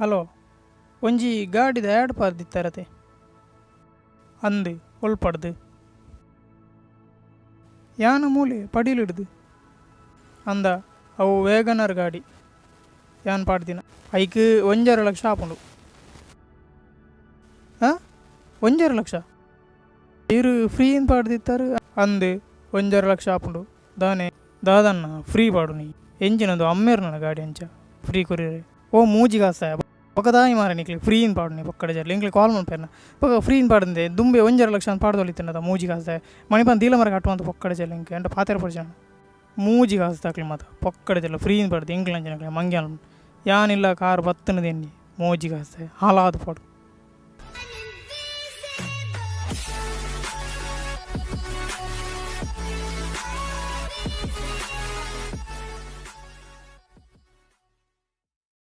Hello, ಒಂಜಿ ಗಾಡಿದ add ಪಾರ್ದಿತ್ತಾರತೆ ಅಂದು ಒಲ್ಪಡ್ದು ಯಾನ ಮೂಲೆ ಪಡಿಲಿಡ್ದು ಅಂದ ಅವು ವೇಗನರ್ ಗಾಡಿ ಯಾನ್ ಪಾಡ್ದಿನ ಐಕ್ 1.5 ಲಕ್ಷ ಆಪುಂಡು. ಹಾಂ, 1.5 ಲಕ್ಷ ಇರು ಫ್ರೀ ಏನು ಪಾಡ್ದಿತ್ತಾರೆ ಅಂದು 1.5 ಲಕ್ಷ ಆಪುಂಡು. ದಾನೆ ದಾದನ್ನ ಫ್ರೀ ಪಾಡು ನೀ ಎಂಚಿನದು ಅಮ್ಮೇರ್ನ ಗಾಡಿ ಅಂಚ ಫ್ರೀ ಕೊರಿಯರೆ ಓ ಮೂಜಿಗಾಸ ಪಕ್ಕದಾಯಿ ಮಾರ ನಿಕ್ಲಿ ಫ್ರೀ ಪಾಡು ನೀ ಪಕ್ಕಡ ಜರ್ಲಿ ಇಂಕ್ಲಿ ಕಾಲ್ ಮಾಡ್ಪೇರ್ನ ಪಕ್ಕ ಫ್ರೀ ಪಾಡಂದೆ ದುಂಬೆ 1.5 ಲಕ್ಷ ಅಂತ ಪಾಡ್ದೊಲಿತ್ತನದ ಮೂಜಿಗಾಸ ಮಣಿಪನ್ ದೀಲ ಮರ ಕಟ್ಟುವಂತ ಪಕ್ಕಡ ಜರ್ಲಿ ಇಂಕೆ ಎಂಟ ಪಾತೆರ ಪಡಿಸೋಣ ಮೂಜಿಗಾಸ ತಾಕ್ಲಿ ಮಾತ ಪಕ್ಕಡ ಜರ್ಲ ಫ್ರೀ ಪಾಡ್ದು ಇಂಕ್ಲಂಜನಕ್ಲಿ ಮಂಗ್ಯಾನ ಯಾನಿಲ್ಲ ಕಾರ್ ಬತ್ತನದೇನಿ ಮೂಜಿಗಾಸ ಹಾಲಾದ ಪಾಡು.